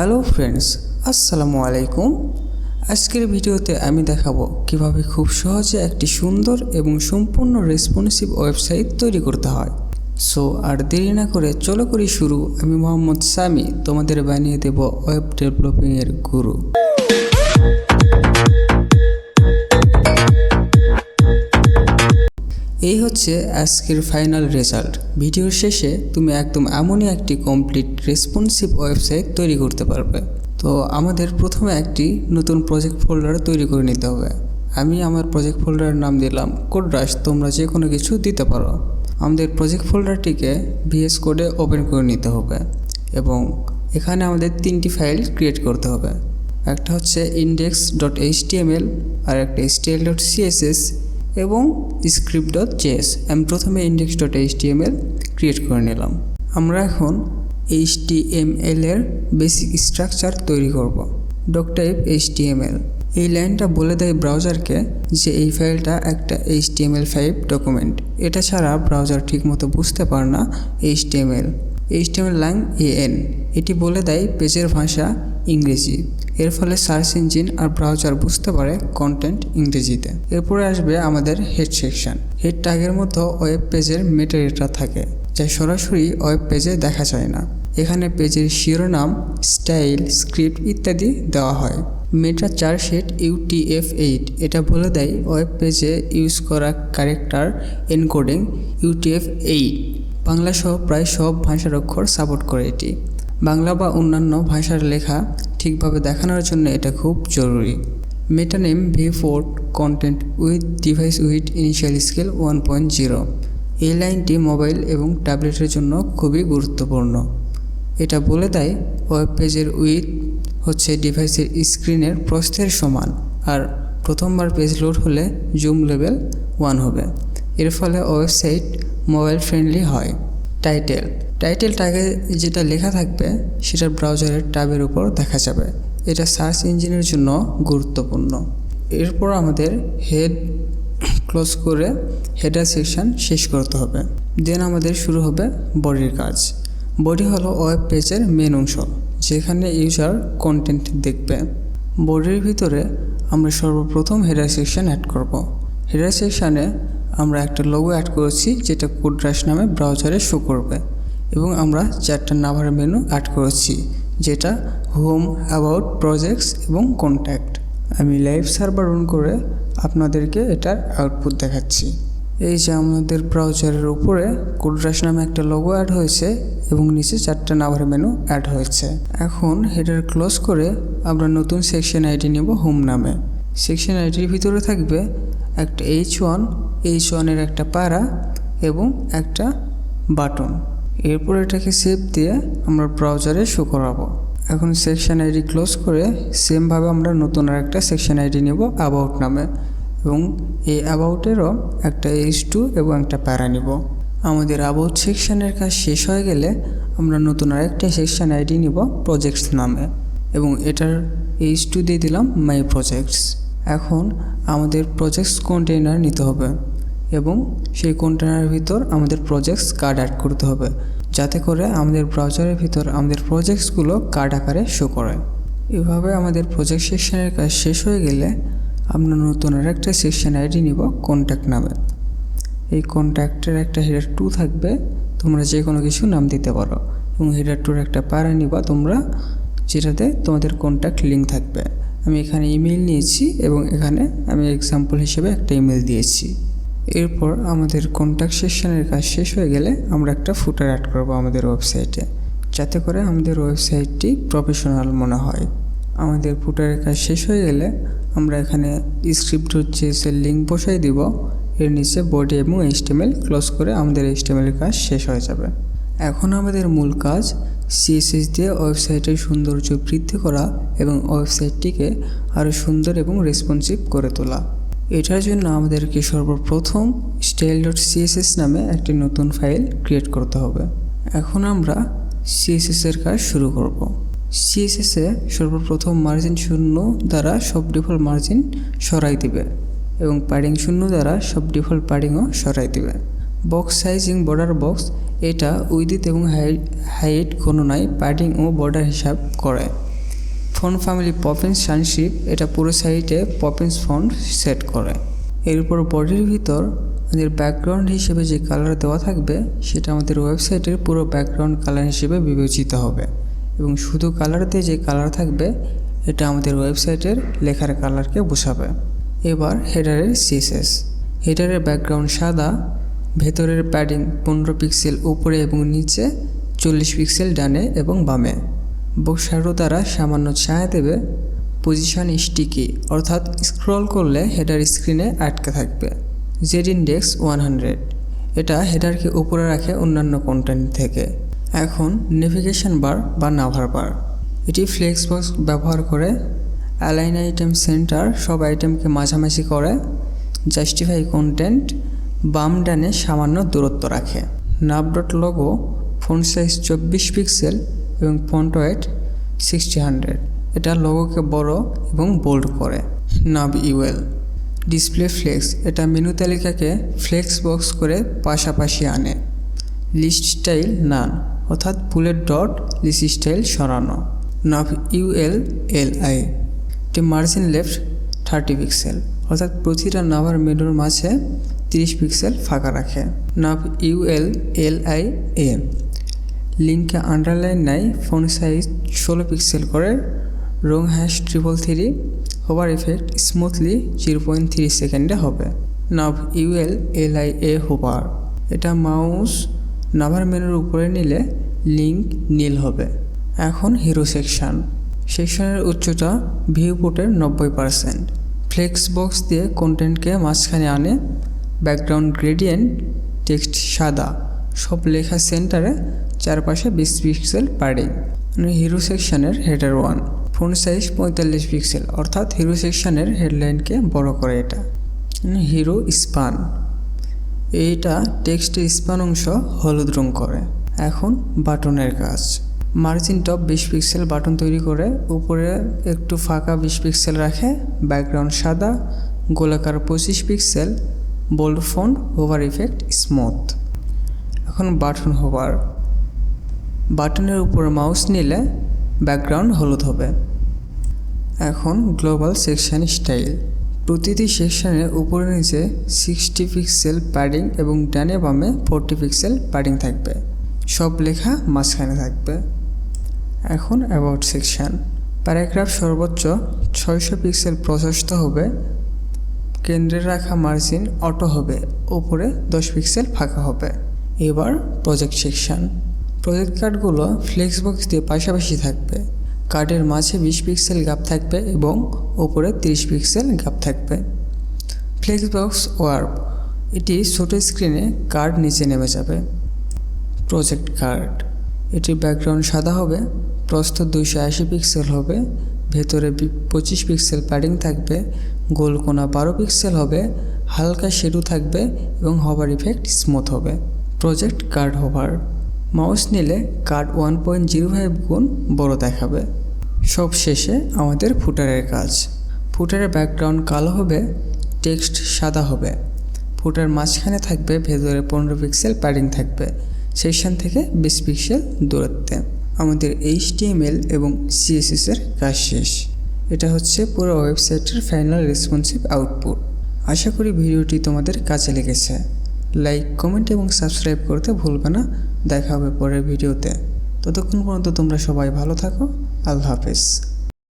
Hello friends, আসসালামু আলাইকুম। আজকের ভিডিওতে আমি দেখাবো কিভাবে খুব সহজে একটি সুন্দর এবং সম্পূর্ণ রেসপন্সিভ ওয়েবসাইট তৈরি করতে হয়। সো আর দেরি না করে চলো করি শুরু। আমি মোহাম্মদ সামি, তোমাদের বানিয়ে দেব ওয়েব ডেভেলপিংয়ের গুরু। এই হচ্ছে আজকের ফাইনাল রেজাল্ট। ভিডিওর শেষে তুমি একদম এমনই একটি কমপ্লিট রেসপন্সিভ ওয়েবসাইট তৈরি করতে পারবে। তো আমাদের প্রথমে একটি নতুন প্রজেক্ট ফোল্ডার তৈরি করে নিতে হবে। আমি আমার প্রজেক্ট ফোল্ডারের নাম দিলাম কোডরাশ, তোমরা যে কোনো কিছু দিতে পারো। আমাদের প্রজেক্ট ফোল্ডারটিকে ভিএস কোডে ওপেন করে নিতে হবে এবং এখানে আমাদের তিনটি ফাইল ক্রিয়েট করতে হবে। একটা হচ্ছে index.html, আর একটা style.css এবং script.js। আমি প্রথমে index.html ক্রিয়েট করে নিলাম। আমরা এখন HTML এর বেসিক স্ট্রাকচার তৈরি করব। ডকটাইপ HTML এই লাইনটা বলে দেয় ব্রাউজারকে যে এই ফাইলটা একটা HTML5 ডকুমেন্ট। এটা ছাড়া ব্রাউজার ঠিকমতো বুঝতে পারে না HTML লাইন AN এটি বলে দেয় পেজের ভাষা ইংরেজি। এর ফলে সার্চ ইঞ্জিন আর ব্রাউজার বুঝতে পারে কন্টেন্ট ইংরেজিতে। এরপরে আসবে আমাদের হেড সেকশন। হেড ট্যাগের মতো ওয়েব পেজের মেটাডেটা থাকে, যা সরাসরি ওয়েব পেজে দেখা যায় না। এখানে পেজের শিরোনাম, স্টাইল, স্ক্রিপ্ট ইত্যাদি দেওয়া হয়। মেটা চার্টশিট UTF-8 এটা বলে দেয় ওয়েব পেজে ইউজ করা ক্যারেক্টার এনকোডিং UTF-8। বাংলা সহ প্রায় সব ভাষার অক্ষর সাপোর্ট করে এটি। বাংলা বা অন্যান্য ভাষার লেখা ঠিকভাবে দেখানোর জন্য এটা খুব জরুরি। Meta name V4 content width device width initial scale 1.0। এই লাইনটি মোবাইল এবং ট্যাবলেটের জন্য খুবই গুরুত্বপূর্ণ। এটা বলে দেয় ওয়েব পেজের উইথ হচ্ছে ডিভাইসের স্ক্রিনের প্রস্থের সমান, আর প্রথমবার পেজ লোড হলে জুম লেভেল 1 হবে। এর ফলে ওয়েবসাইট মোবাইল ফ্রেন্ডলি হয়। টাইটেল ট্যাগে যেটা লেখা থাকবে সেটা ব্রাউজারের ট্যাবের উপর দেখা যাবে। এটা সার্চ ইঞ্জিনের জন্য গুরুত্বপূর্ণ। এরপর আমাদের হেড ক্লোজ করে হেডার সেকশন শেষ করতে হবে। দেন আমাদের শুরু হবে বডির কাজ। বডি হলো ওয়েব পেজের মেন অংশ, যেখানে ইউজার কন্টেন্ট দেখবে। বডির ভিতরে আমরা সর্বপ্রথম হেডার সেকশন অ্যাড করব। হেডার সেকশানে আমরা একটা লোগো অ্যাড করেছি, যেটা কোডরাশ নামে ব্রাউজারে শো করবে, এবং আমরা 4টা নাম্বার মেনু অ্যাড করেছি, যেটা হোম, অ্যাবাউট, প্রজেক্টস এবং কন্ট্যাক্ট। আমি লাইভ সার্ভার অন করে আপনাদেরকে এটার আউটপুট দেখাচ্ছি। এই যে আমাদের ব্রাউজারের উপরে কোডরাশ নামে একটা লোগো অ্যাড হয়েছে এবং নিচে 4টা নাম্বার মেনু অ্যাড হয়েছে। এখন হেডার ক্লোজ করে আমরা নতুন সেকশন আইডি নেব হোম নামে। সেকশন আইডির ভিতরে থাকবে একটা H1 এর একটা প্যারা এবং একটা বাটন। এরপর এটাকে সেভ দিয়ে আমরা ব্রাউজারে শো করাবো। এখন সেকশন আইডি ক্লোজ করে সেমভাবে আমরা নতুন আর একটা সেকশন আইডি নেব অ্যাবাউট নামে, এবং এই অ্যাবাউটেরও একটা H2 এবং একটা প্যারা নিব। আমাদের অ্যাবাউট সেকশনের কাজ শেষ হয়ে গেলে আমরা নতুন আরেকটা সেকশন আইডি নিব প্রজেক্টস নামে, এবং এটার H2 দিয়ে দিলাম মাই প্রজেক্টস। এখন আমাদের প্রজেক্টস কন্টেইনার নিতে হবে এবং সেই কন্টেইনারের ভিতর আমাদের প্রজেক্টস কার্ড অ্যাড করতে হবে, যাতে করে আমাদের ব্রাউজারের ভিতর আমাদের প্রজেক্টসগুলো কার্ড আকারে শো করে। এভাবে আমাদের প্রজেক্ট সেকশনের কাজ শেষ হয়ে গেলে আমরা নতুন আরেকটা সেকশন আইডি নিব কন্ট্যাক্ট নামে। এই কন্ট্যাক্টের একটা হেডার 2 থাকবে, তোমরা যে কোনো কিছু নাম দিতে পারো, এবং হেডার 2-র একটা প্যারা নিবা তোমরা, যেটাতে তোমাদের কন্ট্যাক্ট লিঙ্ক থাকবে। আমি এখানে ইমেল নিয়েছি এবং এখানে আমি এক্সাম্পল হিসেবে একটা ইমেল দিয়েছি। এরপর আমাদের কন্ট্যাক্ট সেকশনের কাজ শেষ হয়ে গেলে আমরা একটা ফুটার অ্যাড করব আমাদের ওয়েবসাইটে, যাতে করে আমাদের ওয়েবসাইটটি প্রফেশনাল মনে হয়। আমাদের ফুটারের কাজ শেষ হয়ে গেলে আমরা এখানে script.js এর লিঙ্ক বসাই দিব। এর নিচে বডি এবং HTML ক্লোজ করে আমাদের HTML এর কাজ শেষ হয়ে যাবে। এখন আমাদের মূল কাজ CSS দিয়ে ওয়েবসাইটের সৌন্দর্য বৃদ্ধি করা এবং ওয়েবসাইটটিকে আরও সুন্দর এবং রেসপন্সিভ করে তোলা। এটার জন্য আমাদেরকে সর্বপ্রথম style.css নামে একটি নতুন ফাইল ক্রিয়েট করতে হবে। এখন আমরা CSS এর কাজ শুরু করব। CSS এ সর্বপ্রথম মার্জিন 0 দ্বারা সব ডিফল্ট মার্জিন সরাই দিবে এবং প্যাডিং 0 দ্বারা সব ডিফল্ট প্যাডিংও সরাই দিবে। বক্স সাইজিং বর্ডার বক্স এটা উইডথ এবং হাইট গণনায় প্যাডিং ও বর্ডার হিসাব করে। ফন্ট ফ্যামিলি পপিন্স সানশিপ, এটা পুরো সাইটে পপিন্স ফন্ট সেট করে। এরপর বডির ভিতর আমাদের ব্যাকগ্রাউন্ড হিসেবে যে কালার দেওয়া থাকবে সেটা আমাদের ওয়েবসাইটের পুরো ব্যাকগ্রাউন্ড কালার হিসেবে বিবেচিত হবে এবং শুধু কালার দিয়ে যে কালার থাকবে এটা আমাদের ওয়েবসাইটের লেখার কালারকে বোঝাবে। এবার হেডারের সিএসএস। হেডারের ব্যাকগ্রাউন্ড সাদা, ভেতরের প্যাডিং 15 পিক্সেল উপরে এবং নিচে, 40 পিক্সেল ডানে এবং বামে। বক্স শ্যাডো দ্বারা সামান্য ছায়া দেবে। পজিশন স্টিকি, অর্থাৎ স্ক্রল করলে হেডার স্ক্রিনে আটকে থাকবে। জেড ইন্ডেক্স 100, এটা হেডারকে উপরে রাখে অন্যান্য কন্টেন্ট থেকে। এখন নেভিগেশন বার বা নাভার বার, এটি ফ্লেক্স বক্স ব্যবহার করে অ্যালাইন আইটেম সেন্টার সব আইটেমকে মাঝামাঝি করে। জাস্টিফাই কন্টেন্ট বাম ডানে সামান্য দূরত্ব রাখে। Nerve dot logo, font size 24 pixel এবং ফন্ট ওয়েট 60/100, এটা লোগোকে বড় এবং বোল্ড করে। নাভ ইউএল ডিসপ্লে ফ্লেক্স, এটা মেনু তালিকাকে ফ্লেক্স বক্স করে পাশাপাশি আনে। লিস্ট স্টাইল নান, অর্থাৎ বুলেট ডট লিস্ট স্টাইল সরানো। নাভ ইউএল এলআই, এটি মার্জিন লেফট 30 পিক্সেল, অর্থাৎ প্রতিটা নাভার মেনুর মাঝে 30 পিক্সেল ফাঁকা রাখে। নাভ ইউএল এলআই এ, লিঙ্কে আন্ডারলাইন নাই, ফন্ট সাইজ 16 পিক্সেল করে। রং হ্যাশ 333, হোভার এফেক্ট স্মুথলি 0.3 সেকেন্ডে হবে। নাভ ইউএল এলআই এ হোভার, এটা মাউস নাভার মেনুর উপরে নিলে লিঙ্ক নীল হবে। এখন হিরো সেকশন। সেকশনের উচ্চতা ভিউপোর্টের 90%। ফ্লেক্স বক্স দিয়ে কন্টেন্টকে মাঝখানে আনে। ব্যাকগ্রাউন্ড গ্রেডিয়েন্ট টেক্সট সাদা, সব লেখা সেন্টারে, চারপাশে 20 পিক্সেল প্যাডিং। হিরো সেকশনের হেডার 1, ফন্ট সাইজ 45 পিক্সেল, অর্থাৎ হিরো সেকশনের হেডলাইনকে বড় করে এটা। হিরো স্পান, এইটা টেক্সটের স্পান অংশ হলুদ রং করে। এখন বাটনের কাজ। মার্জিন টপ 20 পিক্সেল বাটন তৈরি করে উপরে একটু ফাঁকা 20 পিক্সেল রাখে। ব্যাকগ্রাউন্ড সাদা, গোলাকার 25 pixel, bold font, hover effect smooth. এখন বাটন হোভার, বাটনের উপর মাউস নিলে ব্যাকগ্রাউন্ড হলুদ হবে। এখন গ্লোবাল সেকশন স্টাইল, প্রতিটি সেকশনে উপরে নিচে 60 পিক্সেল প্যাডিং এবং ডানে বামে 40 পিক্সেল প্যাডিং থাকবে। সব লেখা মাঝখানে থাকবে। এখন অ্যাবাউট সেকশন, প্যারাগ্রাফ সর্বোচ্চ 600 পিক্সেল প্রশস্ত হবে। কেন্দ্রে রাখা মার্জিন অটো হবে, উপরে 10 পিক্সেল ফাঁকা হবে। এবার প্রজেক্ট সেকশন, প্রজেক্ট কার্ডগুলো ফ্লেক্স বক্স দিয়ে পাশাপাশি থাকবে। কার্ডের মাঝে 20 পিক্সেল গ্যাপ থাকবে এবং উপরে 30 পিক্সেল গ্যাপ থাকবে। ফ্লেক্স বক্স ওয়ার্প, এটি ছোট স্ক্রিনে কার্ড নিচে নেমে যাবে। প্রজেক্ট কার্ড, এটির ব্যাকগ্রাউন্ড সাদা হবে, প্রস্থ 280 পিক্সেল হবে, ভেতরে 25 পিক্সেল প্যাডিং থাকবে, গোল কোণা 12 পিক্সেল হবে, হালকা শ্যাডো থাকবে এবং হোভার ইফেক্ট স্মুথ হবে। প্রজেক্ট কার্ড হোভার, মাউস নিলে কার্ড 1.05 গুণ বড় দেখাবে। সব শেষে আমাদের ফুটারের কাজ। ফুটারের ব্যাকগ্রাউন্ড কালো হবে, টেক্সট সাদা হবে। ফুটার মাঝখানে থাকবে, ভেতরে 15 পিক্সেল প্যাডিং থাকবে, সেকশন থেকে 20 পিক্সেল দূরত্বে। আমাদের HTML এবং CSS এর কাজ শেষ। এটা হচ্ছে পুরো ওয়েবসাইটের ফাইনাল রেসপন্সিভ আউটপুট। আশা করি ভিডিওটি তোমাদের কাজে লেগেছে। লাইক, কমেন্ট এবং সাবস্ক্রাইব করতে ভুলবে না। দেখা হবে পরের ভিডিওতে। ততক্ষণ পর্যন্ত তোমরা সবাই ভালো থাকো। আল্লাহ হাফেজ।